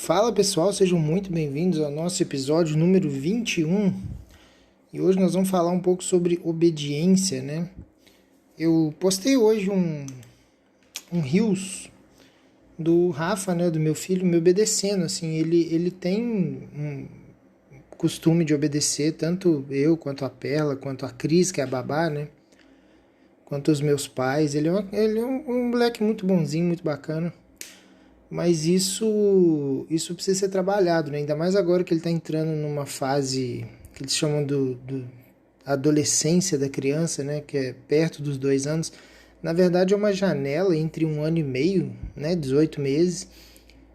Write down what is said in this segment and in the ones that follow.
Fala pessoal, sejam muito bem-vindos ao nosso episódio número 21. E hoje nós vamos falar um pouco sobre obediência, né? Eu postei hoje um Reels do Rafa, né, do meu filho, me obedecendo, assim, ele tem um costume de obedecer, tanto eu, quanto a Perla, quanto a Cris, que é a babá, né? Quanto os meus pais. Ele é um moleque muito bonzinho, muito bacana. Mas isso precisa ser trabalhado, né? Ainda mais agora que ele está entrando numa fase que eles chamam do adolescência da criança, né? Que é perto dos 2 anos. Na verdade é uma janela entre 1 ano e meio, né? 18 meses,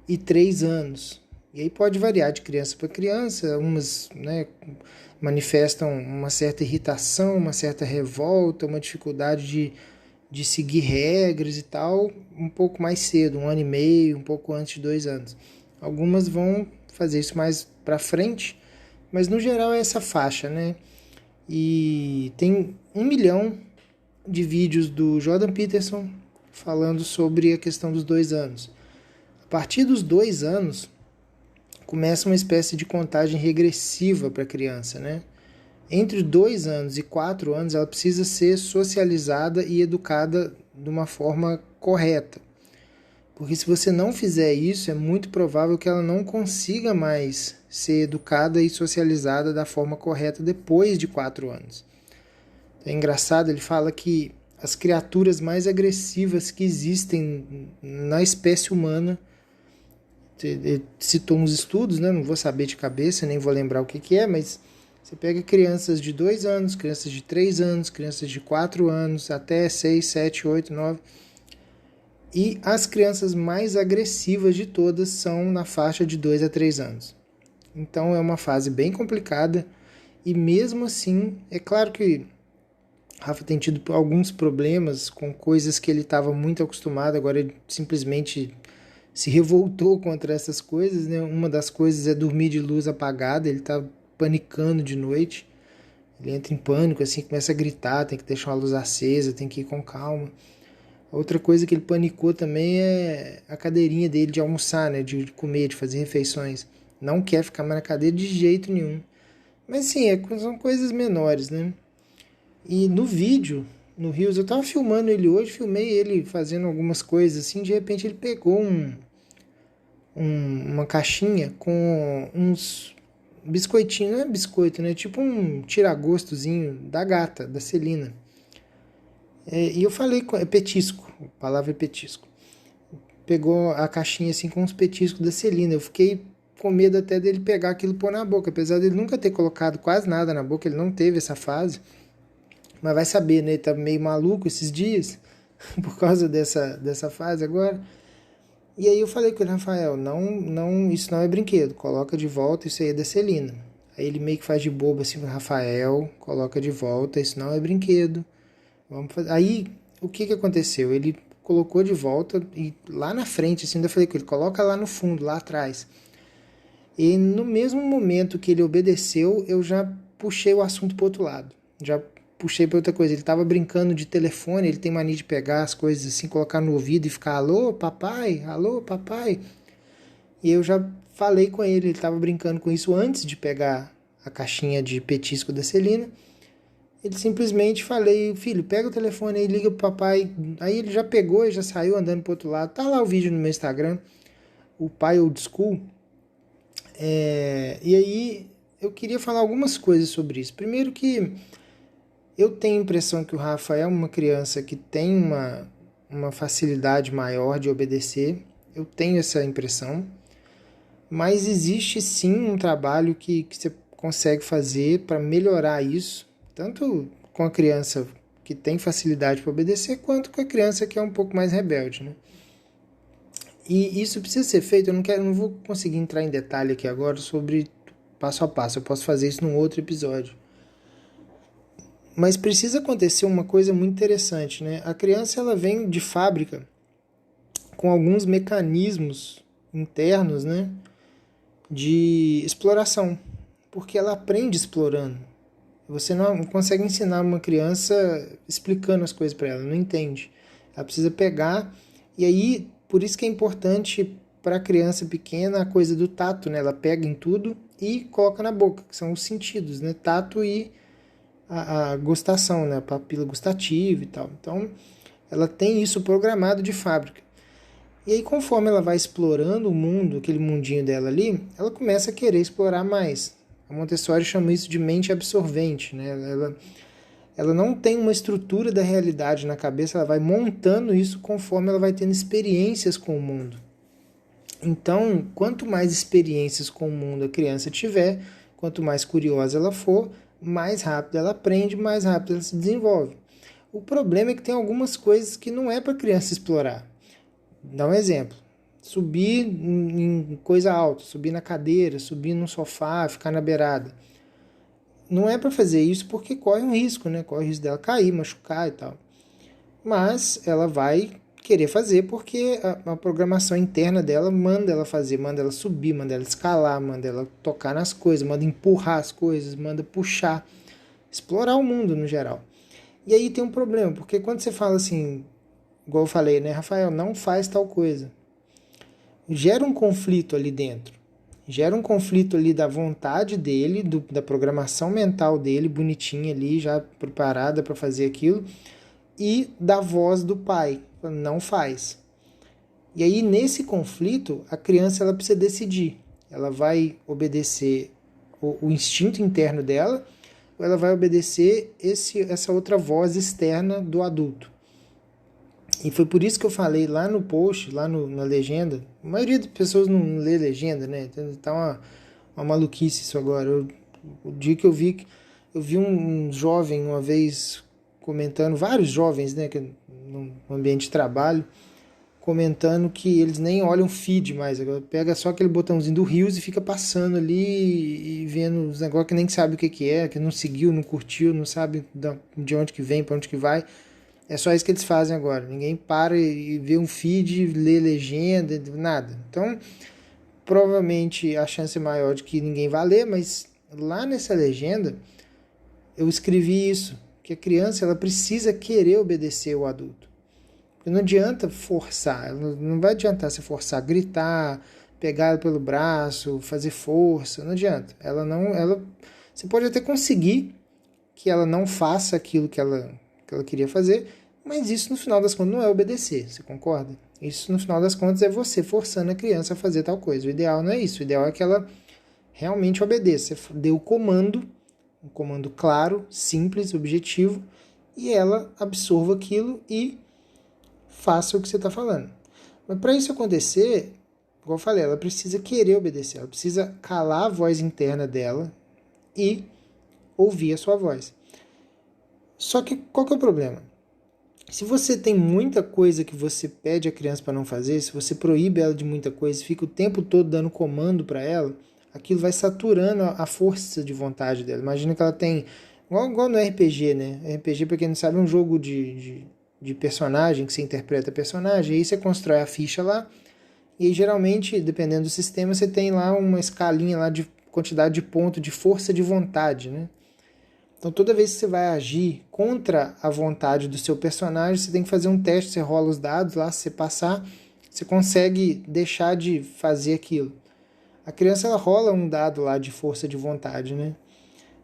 e 3 anos. E aí pode variar de criança para criança. Umas, né, manifestam uma certa irritação, uma certa revolta, uma dificuldade de seguir regras e tal, um pouco mais cedo, 1 ano e meio, um pouco antes de 2 anos. Algumas vão fazer isso mais para frente, mas no geral é essa faixa, né? E tem 1 milhão de vídeos do Jordan Peterson falando sobre a questão dos 2 anos. A partir dos 2 anos, começa uma espécie de contagem regressiva para a criança, né? Entre 2 anos e 4 anos, ela precisa ser socializada e educada de uma forma correta. Porque se você não fizer isso, é muito provável que ela não consiga mais ser educada e socializada da forma correta depois de 4 anos. É engraçado, ele fala que as criaturas mais agressivas que existem na espécie humana, ele citou uns estudos, né? Não vou saber de cabeça, nem vou lembrar o que é, mas você pega crianças de 2 anos, crianças de 3 anos, crianças de 4 anos, até 6, 7, 8, 9. E as crianças mais agressivas de todas são na faixa de 2 a 3 anos. Então é uma fase bem complicada. E mesmo assim, é claro que Rafa tem tido alguns problemas com coisas que ele estava muito acostumado. Agora ele simplesmente se revoltou contra essas coisas, né? Uma das coisas é dormir de luz apagada. Ele está panicando de noite, ele entra em pânico, assim, começa a gritar, tem que deixar a luz acesa, tem que ir com calma. Outra coisa que ele panicou também é a cadeirinha dele de almoçar, né, de comer, de fazer refeições. Não quer ficar mais na cadeira de jeito nenhum. Mas sim, são coisas menores, né? E no vídeo, no Reels, eu tava filmando ele hoje, filmei ele fazendo algumas coisas assim, de repente ele pegou uma caixinha com uns biscoitinho, não é biscoito, né? Tipo um tira-gostozinho da gata, da Celina. E eu falei, é petisco, a palavra é petisco. Pegou a caixinha assim com os petiscos da Celina. Eu fiquei com medo até dele pegar aquilo e pôr na boca. Apesar dele nunca ter colocado quase nada na boca, ele não teve essa fase. Mas vai saber, né? Ele tá meio maluco esses dias, por causa dessa fase agora. E aí eu falei com ele, Rafael, não, isso não é brinquedo, coloca de volta, isso aí é da Celina. Aí ele meio que faz de bobo assim, Rafael, coloca de volta, isso não é brinquedo. Vamos fazer. Aí o que aconteceu? Ele colocou de volta e lá na frente, assim, eu falei com ele, coloca lá no fundo, lá atrás. E no mesmo momento que ele obedeceu, eu já puxei o assunto para outro lado. Já puxei para outra coisa. Ele estava brincando de telefone, ele tem mania de pegar as coisas assim, colocar no ouvido e ficar alô, papai, alô, papai. E eu já falei com ele estava brincando com isso antes de pegar a caixinha de petisco da Celina. Ele simplesmente falei, filho, pega o telefone aí, liga pro papai. Aí ele já pegou e já saiu andando pro outro lado. Tá lá o vídeo no meu Instagram, o pai old school. E aí eu queria falar algumas coisas sobre isso. Primeiro que eu tenho a impressão que o Rafa é uma criança que tem uma facilidade maior de obedecer. Eu tenho essa impressão. Mas existe sim um trabalho que você consegue fazer para melhorar isso. Tanto com a criança que tem facilidade para obedecer, quanto com a criança que é um pouco mais rebelde, né? E isso precisa ser feito. Eu não vou conseguir entrar em detalhe aqui agora sobre passo a passo. Eu posso fazer isso num outro episódio. Mas precisa acontecer uma coisa muito interessante, né? A criança ela vem de fábrica com alguns mecanismos internos, né, de exploração, porque ela aprende explorando. Você não consegue ensinar uma criança explicando as coisas para ela, não entende. Ela precisa pegar, e aí, por isso que é importante para a criança pequena, a coisa do tato, né? Ela pega em tudo e coloca na boca, que são os sentidos, né? Tato e a gustação, né? A papila gustativa e tal. Então, ela tem isso programado de fábrica. E aí, conforme ela vai explorando o mundo, aquele mundinho dela ali, ela começa a querer explorar mais. A Montessori chama isso de mente absorvente, né? Ela não tem uma estrutura da realidade na cabeça, ela vai montando isso conforme ela vai tendo experiências com o mundo. Então, quanto mais experiências com o mundo a criança tiver, quanto mais curiosa ela for, mais rápido ela aprende, mais rápido ela se desenvolve. O problema é que tem algumas coisas que não é para a criança explorar. Dá um exemplo. Subir em coisa alta, subir na cadeira, subir no sofá, ficar na beirada. Não é para fazer isso porque corre um risco, né? Corre o risco dela cair, machucar e tal. Mas ela vai querer fazer porque a programação interna dela manda ela fazer, manda ela subir, manda ela escalar, manda ela tocar nas coisas, manda empurrar as coisas, manda puxar, explorar o mundo no geral. E aí tem um problema, porque quando você fala assim, igual eu falei, né, Rafael, não faz tal coisa, gera um conflito ali dentro. Gera um conflito ali da vontade dele, da programação mental dele, bonitinha ali, já preparada para fazer aquilo, e da voz do pai, não faz. E aí, nesse conflito, a criança ela precisa decidir. Ela vai obedecer o instinto interno dela, ou ela vai obedecer essa outra voz externa do adulto. E foi por isso que eu falei lá no post, lá na legenda. A maioria das pessoas não lê legenda, né? Tá uma maluquice isso agora. O dia que eu vi um jovem uma vez comentando, vários jovens, né, no ambiente de trabalho, comentando que eles nem olham feed mais. Agora pega só aquele botãozinho do Reels e fica passando ali e vendo os negócios que nem sabe o que é, que não seguiu, não curtiu, não sabe de onde que vem, para onde que vai. É só isso que eles fazem agora. Ninguém para e vê um feed, lê legenda, nada. Então, provavelmente a chance é maior de que ninguém vá ler, mas lá nessa legenda eu escrevi isso, que a criança ela precisa querer obedecer o adulto. Porque não adianta forçar, não vai adiantar você forçar, gritar, pegar ela pelo braço, fazer força, não adianta. Você pode até conseguir que ela não faça aquilo que ela queria fazer, mas isso no final das contas não é obedecer, você concorda? Isso no final das contas é você forçando a criança a fazer tal coisa. O ideal não é isso, o ideal é que ela realmente obedeça. Você dê o comando, um comando claro, simples, objetivo, e ela absorva aquilo e faça o que você está falando. Mas para isso acontecer, igual eu falei, ela precisa querer obedecer, ela precisa calar a voz interna dela e ouvir a sua voz. Só que qual que é o problema? Se você tem muita coisa que você pede a criança para não fazer, se você proíbe ela de muita coisa, fica o tempo todo dando comando para ela, aquilo vai saturando a força de vontade dela. Imagina que ela tem, igual no RPG, né? RPG, para quem não sabe, é um jogo de personagem, que você interpreta personagem, aí você constrói a ficha lá, e aí, geralmente, dependendo do sistema, você tem lá uma escalinha lá de quantidade de ponto de força de vontade, né? Então, toda vez que você vai agir contra a vontade do seu personagem, você tem que fazer um teste, você rola os dados lá, se você passar, você consegue deixar de fazer aquilo. A criança, ela rola um dado lá de força de vontade, né?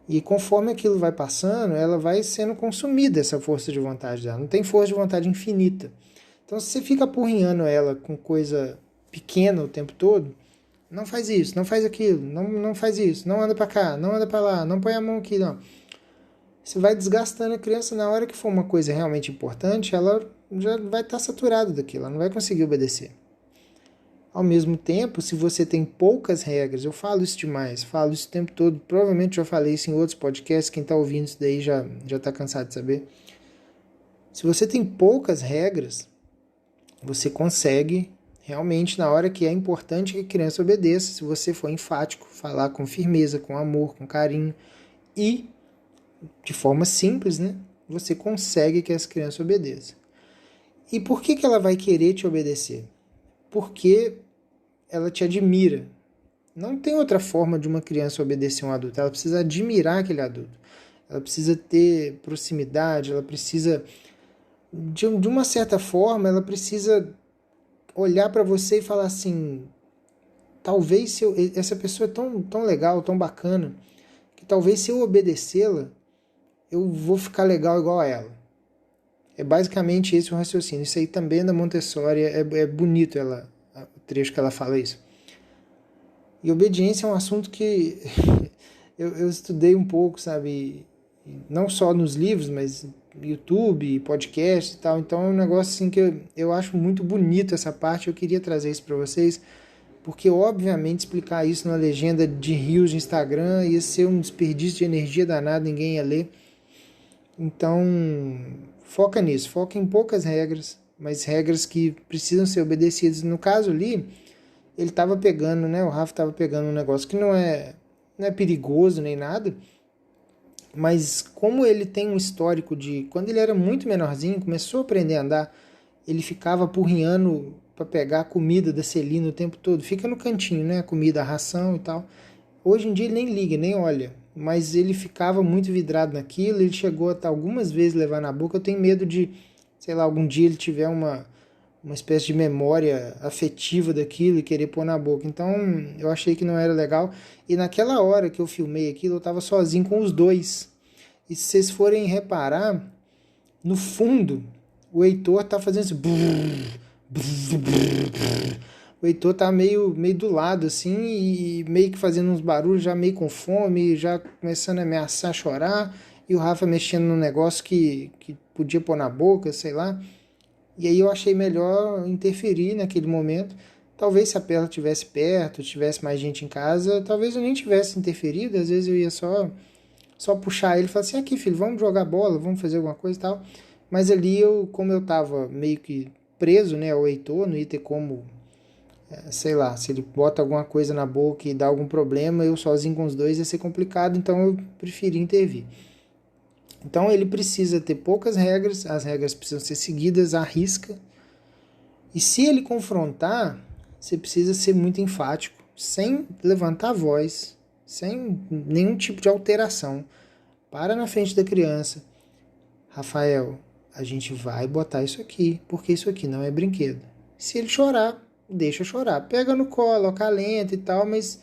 E conforme aquilo vai passando, ela vai sendo consumida, essa força de vontade dela. Não tem força de vontade infinita. Então, se você fica apurrinhando ela com coisa pequena o tempo todo, não faz isso, não faz aquilo, não faz isso, não anda para cá, não anda para lá, não põe a mão aqui, não. Você vai desgastando a criança. Na hora que for uma coisa realmente importante, ela já vai estar saturada daquilo, ela não vai conseguir obedecer. Ao mesmo tempo, se você tem poucas regras, eu falo isso demais, falo isso o tempo todo, provavelmente já falei isso em outros podcasts, quem está ouvindo isso daí já está cansado de saber. Se você tem poucas regras, você consegue realmente, na hora que é importante que a criança obedeça, se você for enfático, falar com firmeza, com amor, com carinho e de forma simples, né? Você consegue que essa criança obedeça. E por que ela vai querer te obedecer? Porque ela te admira. Não tem outra forma de uma criança obedecer um adulto. Ela precisa admirar aquele adulto. Ela precisa ter proximidade, ela precisa, de uma certa forma, ela precisa olhar para você e falar assim, talvez essa pessoa é tão legal, tão bacana, que talvez se eu obedecê-la, eu vou ficar legal igual a ela. É basicamente esse o raciocínio. Isso aí também é da Montessori, é bonito o trecho que ela fala isso. E obediência é um assunto que eu estudei um pouco, sabe? Não só nos livros, mas YouTube, podcast e tal. Então é um negócio assim que eu acho muito bonito essa parte. Eu queria trazer isso para vocês, porque obviamente explicar isso numa legenda de rios de Instagram ia ser um desperdício de energia danado, ninguém ia ler. Então foca nisso, foca em poucas regras, mas regras que precisam ser obedecidas. No caso ali, ele estava pegando, né? O Rafa estava pegando um negócio que não é perigoso nem nada, mas como ele tem um histórico de quando ele era muito menorzinho, começou a aprender a andar, ele ficava apurrinhando para pegar a comida da Celina o tempo todo. Fica no cantinho, né? A comida, a ração e tal. Hoje em dia ele nem liga, nem olha, mas ele ficava muito vidrado naquilo. Ele chegou a algumas vezes levar na boca. Eu tenho medo de, sei lá, algum dia ele tiver uma espécie de memória afetiva daquilo e querer pôr na boca. Então eu achei que não era legal. E naquela hora que eu filmei aquilo, eu estava sozinho com os dois. E se vocês forem reparar, no fundo, o Heitor tá fazendo assim. O Heitor tá meio do lado assim e meio que fazendo uns barulhos, já meio com fome, já começando a ameaçar chorar. E o Rafa mexendo num negócio que podia pôr na boca, sei lá. E aí eu achei melhor interferir naquele momento. Talvez se a Perla estivesse perto, tivesse mais gente em casa, talvez eu nem tivesse interferido. Às vezes eu ia só puxar ele e falar assim, aqui filho, vamos jogar bola, vamos fazer alguma coisa e tal. Mas ali, como eu tava meio que preso, né, ao Heitor, não ia ter como, sei lá, se ele bota alguma coisa na boca e dá algum problema, eu sozinho com os dois ia ser complicado, então eu preferi intervir. Então ele precisa ter poucas regras, as regras precisam ser seguidas à risca. E se ele confrontar, você precisa ser muito enfático, sem levantar a voz, sem nenhum tipo de alteração. Para na frente da criança. Rafael, a gente vai botar isso aqui, porque isso aqui não é brinquedo. Se ele chorar, deixa chorar. Pega no colo, acalenta e tal, mas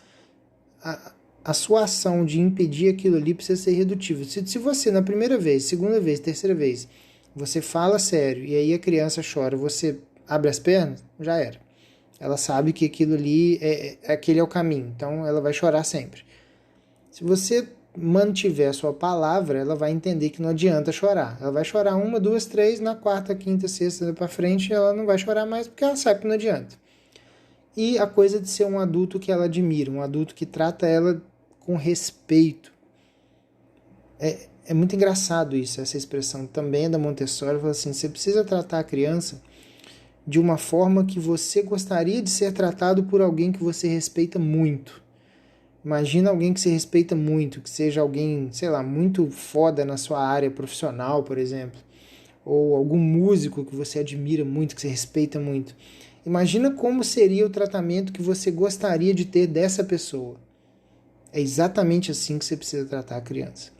a sua ação de impedir aquilo ali precisa ser redutível. Se você, na primeira vez, segunda vez, terceira vez, você fala sério e aí a criança chora, você abre as pernas, já era. Ela sabe que aquilo ali, aquele é o caminho, então ela vai chorar sempre. Se você mantiver a sua palavra, ela vai entender que não adianta chorar. Ela vai chorar 1, 2, 3, na quarta, quinta, sexta, para frente, ela não vai chorar mais porque ela sabe que não adianta. E a coisa de ser um adulto que ela admira, um adulto que trata ela com respeito. É muito engraçado isso, essa expressão também é da Montessori. Fala assim, você precisa tratar a criança de uma forma que você gostaria de ser tratado por alguém que você respeita muito. Imagina alguém que você respeita muito, que seja alguém, sei lá, muito foda na sua área profissional, por exemplo. Ou algum músico que você admira muito, que você respeita muito. Imagina como seria o tratamento que você gostaria de ter dessa pessoa. É exatamente assim que você precisa tratar a criança.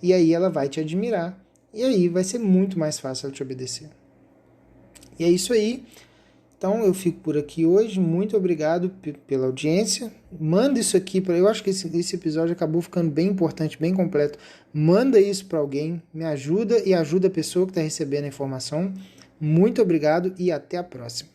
E aí ela vai te admirar. E aí vai ser muito mais fácil ela te obedecer. E é isso aí. Então eu fico por aqui hoje. Muito obrigado pela audiência. Manda isso aqui. Eu acho que esse episódio acabou ficando bem importante, bem completo. Manda isso para alguém. Me ajuda e ajuda a pessoa que está recebendo a informação. Muito obrigado e até a próxima.